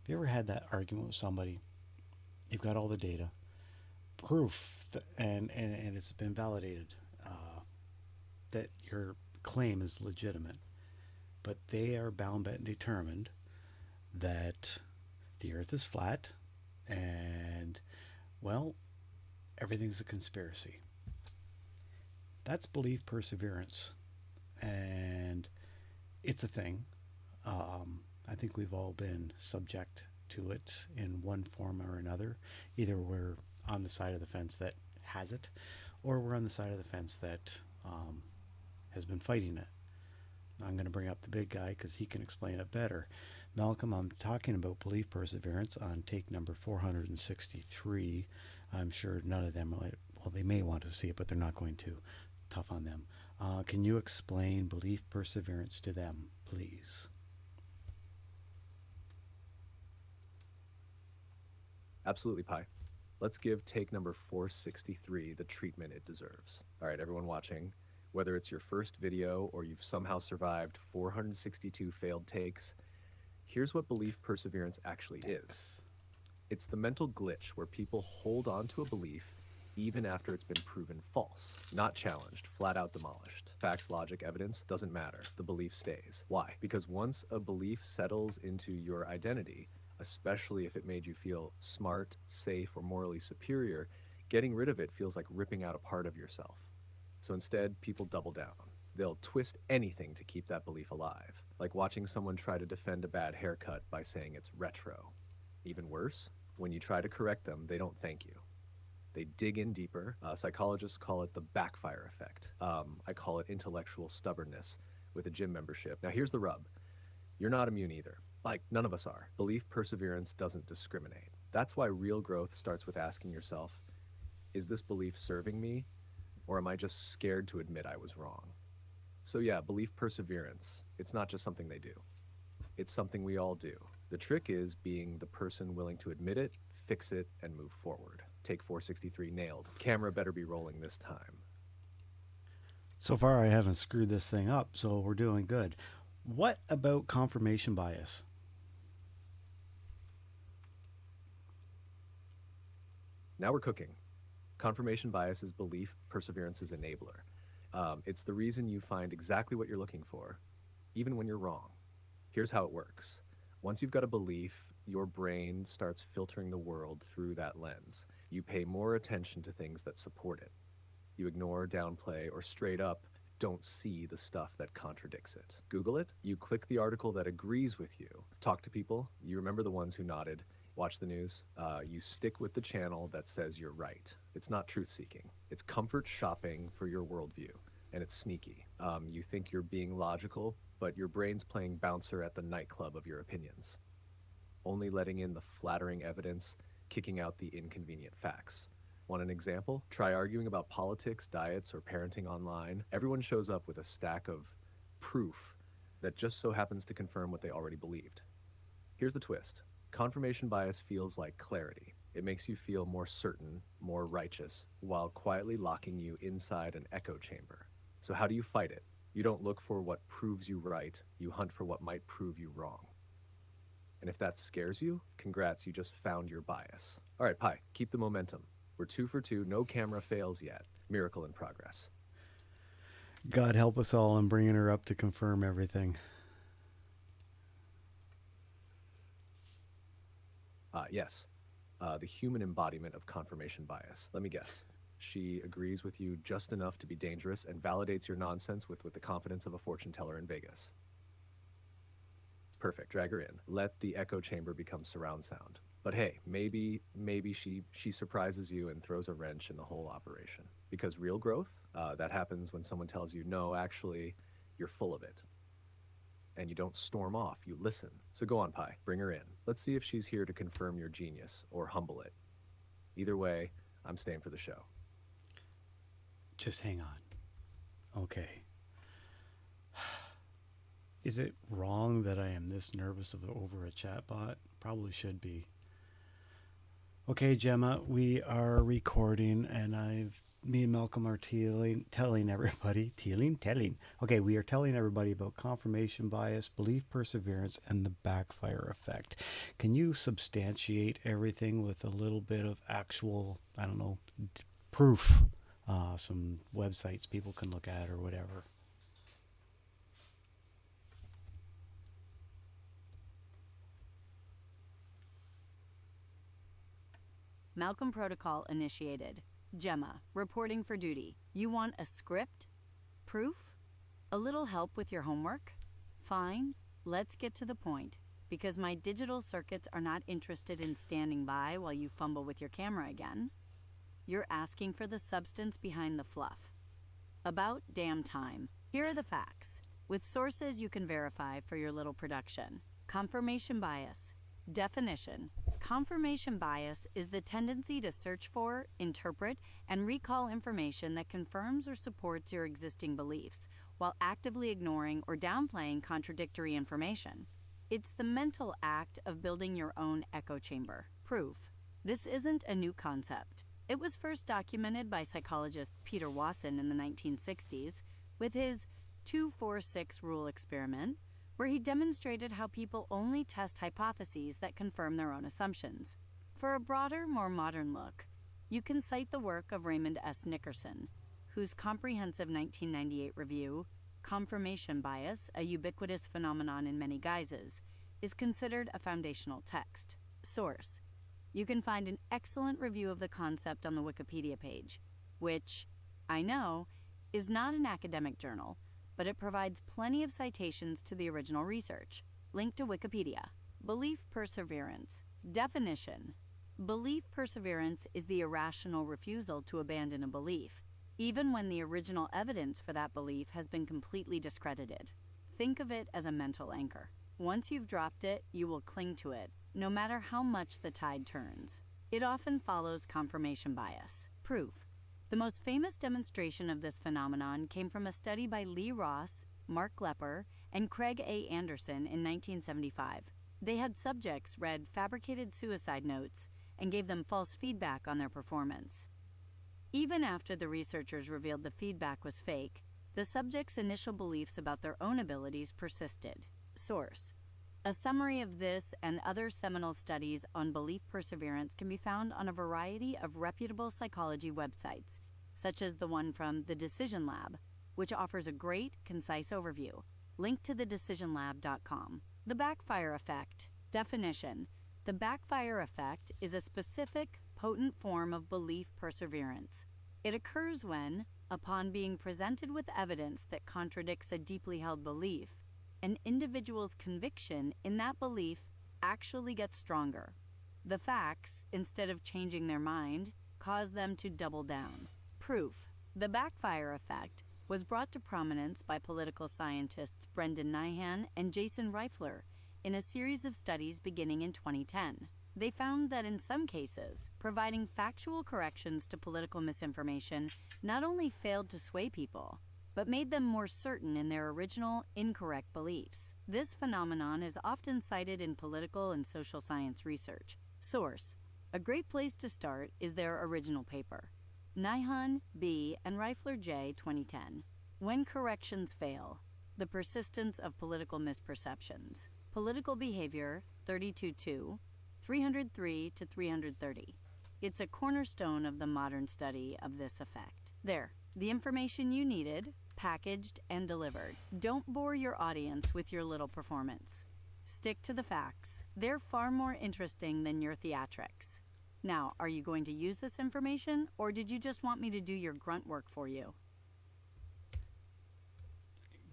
Have you ever had that argument with somebody? You've got all the data, proof, and it's been validated that your claim is legitimate, but they are bound and determined that the earth is flat and, well, everything's a conspiracy. That's belief perseverance. And it's a thing. I think we've all been subject to it in one form or another. Either we're on the side of the fence that has it, or we're on the side of the fence that has been fighting it. I'm going to bring up the big guy because he can explain it better. Malcolm, I'm talking about belief perseverance on take number 463. I'm sure none of them, well, they may want to see it, but they're not going to. Tough on them. Can you explain belief perseverance to them, please? Absolutely, Pi. Let's give take number 463 the treatment it deserves. All right, everyone watching, whether it's your first video or you've somehow survived 462 failed takes, here's what belief perseverance actually is. Thanks. It's the mental glitch where people hold on to a belief even after it's been proven false, not challenged, flat out demolished. Facts, logic, evidence doesn't matter. The belief stays. Why? Because once a belief settles into your identity, especially if it made you feel smart, safe, or morally superior, getting rid of it feels like ripping out a part of yourself. So instead, people double down. They'll twist anything to keep that belief alive, like watching someone try to defend a bad haircut by saying it's retro. Even worse, when you try to correct them, they don't thank you. They dig in deeper. Psychologists call it the backfire effect. I call it intellectual stubbornness with a gym membership. Now, here's the rub. You're not immune either. Like, none of us are. Belief perseverance doesn't discriminate. That's why real growth starts with asking yourself, is this belief serving me, or am I just scared to admit I was wrong? So yeah, belief perseverance, it's not just something they do. It's something we all do. The trick is being the person willing to admit it, fix it, and move forward. Take 463 nailed. Camera better be rolling this time. So far, I haven't screwed this thing up, so we're doing good. What about confirmation bias? Now we're cooking. Confirmation bias is belief perseverance's enabler. It's the reason you find exactly what you're looking for, even when you're wrong. Here's how it works. Once you've got a belief, your brain starts filtering the world through that lens. You pay more attention to things that support it. You ignore, downplay, or straight up don't see the stuff that contradicts it. Google it, you click the article that agrees with you. Talk to people, you remember the ones who nodded. Watch the news, you stick with the channel that says you're right. It's not truth seeking, it's comfort shopping for your worldview, and it's sneaky. You think you're being logical, but your brain's playing bouncer at the nightclub of your opinions, only letting in the flattering evidence, kicking out the inconvenient facts. Want an example? Try arguing about politics, diets, or parenting online. Everyone shows up with a stack of proof that just so happens to confirm what they already believed. Here's the twist. Confirmation bias feels like clarity. It makes you feel more certain, more righteous, while quietly locking you inside an echo chamber. So how do you fight it? You don't look for what proves you right, you hunt for what might prove you wrong. And if that scares you, congrats, you just found your bias. All right, Pi, keep the momentum. We're 2 for 2, no camera fails yet. Miracle in progress. God help us all in bringing her up to confirm everything. Yes, the human embodiment of confirmation bias. Let me guess. She agrees with you just enough to be dangerous and validates your nonsense with the confidence of a fortune teller in Vegas. Perfect, drag her in. Let the echo chamber become surround sound. But hey, maybe she surprises you and throws a wrench in the whole operation. Because real growth, that happens when someone tells you, no, actually, you're full of it. And you don't storm off, you listen. So go on, Pi, bring her in. Let's see if she's here to confirm your genius or humble it. Either way, I'm staying for the show. Just hang on. Okay. Is it wrong that I am this nervous over a chatbot? Probably should be. Okay, Gemma, we are recording, and I've me and Malcolm are telling everybody, telling. Okay, we are telling everybody about confirmation bias, belief perseverance, and the backfire effect. Can you substantiate everything with a little bit of actual, I don't know, proof? Some websites people can look at or whatever. Malcolm Protocol initiated. Jemma, reporting for duty. You want a script? Proof? A little help with your homework? Fine, let's get to the point, because my digital circuits are not interested in standing by while you fumble with your camera again. You're asking for the substance behind the fluff. About damn time. Here are the facts, with sources you can verify for your little production. Confirmation bias. Definition. Confirmation bias is the tendency to search for, interpret, and recall information that confirms or supports your existing beliefs, while actively ignoring or downplaying contradictory information. It's the mental act of building your own echo chamber. Proof. This isn't a new concept. It was first documented by psychologist Peter Wasson in the 1960s with his 2-4-6 rule experiment, where he demonstrated how people only test hypotheses that confirm their own assumptions. For a broader, more modern look, you can cite the work of Raymond S. Nickerson, whose comprehensive 1998 review, Confirmation Bias, a Ubiquitous Phenomenon in Many Guises, is considered a foundational text. Source. You can find an excellent review of the concept on the Wikipedia page, which, I know, is not an academic journal, but it provides plenty of citations to the original research. Link to Wikipedia. Belief perseverance. Definition. Belief perseverance is the irrational refusal to abandon a belief, even when the original evidence for that belief has been completely discredited. Think of it as a mental anchor. Once you've dropped it, you will cling to it, no matter how much the tide turns. It often follows confirmation bias. Proof. The most famous demonstration of this phenomenon came from a study by Lee Ross, Mark Lepper, and Craig A. Anderson in 1975. They had subjects read fabricated suicide notes and gave them false feedback on their performance. Even after the researchers revealed the feedback was fake, the subjects' initial beliefs about their own abilities persisted. Source. A summary of this and other seminal studies on belief perseverance can be found on a variety of reputable psychology websites, such as the one from The Decision Lab, which offers a great, concise overview. Link to thedecisionlab.com. The Backfire Effect. Definition. The backfire effect is a specific, potent form of belief perseverance. It occurs when, upon being presented with evidence that contradicts a deeply held belief, an individual's conviction in that belief actually gets stronger. The facts, instead of changing their mind, cause them to double down. Proof. The backfire effect was brought to prominence by political scientists Brendan Nyhan and Jason Reifler in a series of studies beginning in 2010. They found that in some cases, providing factual corrections to political misinformation not only failed to sway people, but made them more certain in their original, incorrect beliefs. This phenomenon is often cited in political and social science research. Source. A great place to start is their original paper. Nyhan, B., and Reifler, J., 2010. When Corrections Fail, The Persistence of Political Misperceptions. Political Behavior, 32-2, 303 to 330. It's a cornerstone of the modern study of this effect. There, the information you needed, packaged and delivered. Don't bore your audience with your little performance. Stick to the facts. They're far more interesting than your theatrics. Now, are you going to use this information, or did you just want me to do your grunt work for you?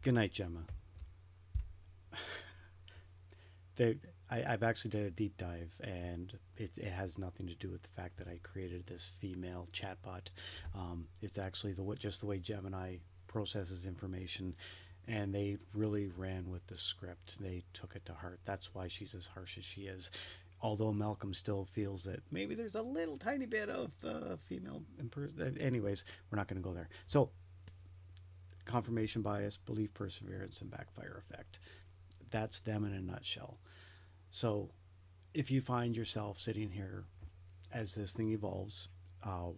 Good night, Gemma. I've actually did a deep dive, and it has nothing to do with the fact that I created this female chatbot. It's actually just the way Gemini processes information, and they really ran with the script. They took it to heart. That's why she's as harsh as she is. Although Malcolm still feels that maybe there's a little tiny bit of the female. Anyways, we're not going to go there. So, confirmation bias, belief perseverance, and backfire effect. That's them in a nutshell. So, if you find yourself sitting here as this thing evolves,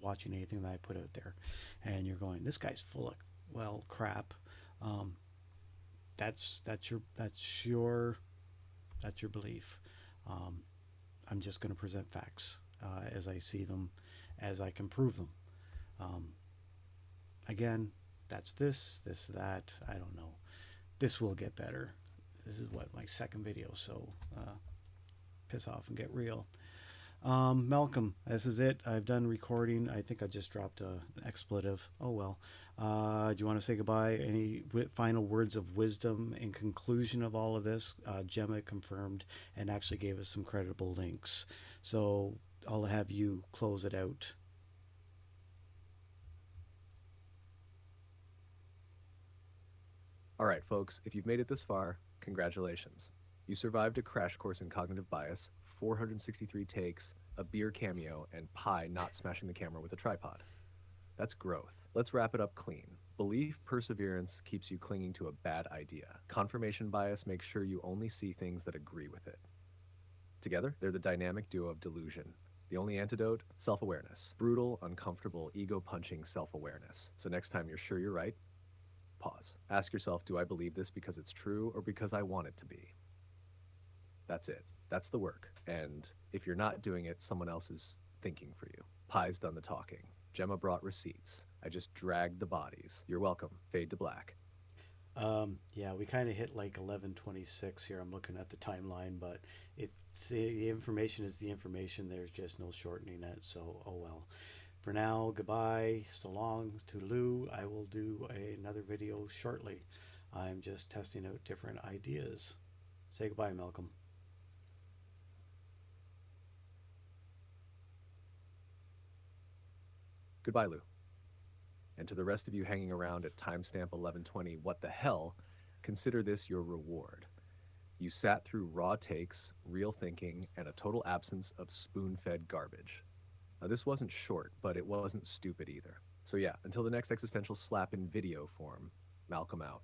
watching anything that I put out there, and you're going, this guy's full of well crap. Um, that's your that's your belief. Um, I'm just going to present facts as I see them, as I can prove them. Um, Again, that's this, that. I don't know. This will get better. This is what my second video, so piss off and get real. Malcolm, this is it. I've done recording. I think I just dropped an expletive. Oh well. Do you want to say goodbye? Any final words of wisdom in conclusion of all of this? Gemma confirmed and actually gave us some credible links. So I'll have you close it out. All right, folks, if you've made it this far, congratulations. You survived a crash course in cognitive bias, 463 takes, a beer cameo, and Pi not smashing the camera with a tripod. That's growth. Let's wrap it up clean. Belief perseverance keeps you clinging to a bad idea. Confirmation bias makes sure you only see things that agree with it. Together, they're the dynamic duo of delusion. The only antidote? Self-awareness. Brutal, uncomfortable, ego-punching self-awareness. So next time you're sure you're right, pause. Ask yourself, do I believe this because it's true or because I want it to be? That's it. That's the work. And if you're not doing it, someone else is thinking for you. Pi's done the talking. Jemma brought receipts. I just dragged the bodies. You're welcome. Fade to black. Yeah, we kind of hit like 11:26 here. I'm looking at the timeline, but it's the information is the information. There's just no shortening it. So, oh well. For now, goodbye. So long. Toodaloo. I will do another video shortly. I'm just testing out different ideas. Say goodbye, Malcolm. Goodbye, Lou. And to the rest of you hanging around at timestamp 11:20, what the hell, consider this your reward. You sat through raw takes, real thinking, and a total absence of spoon-fed garbage. Now, this wasn't short, but it wasn't stupid either. So yeah, until the next existential slap in video form, Malcolm out.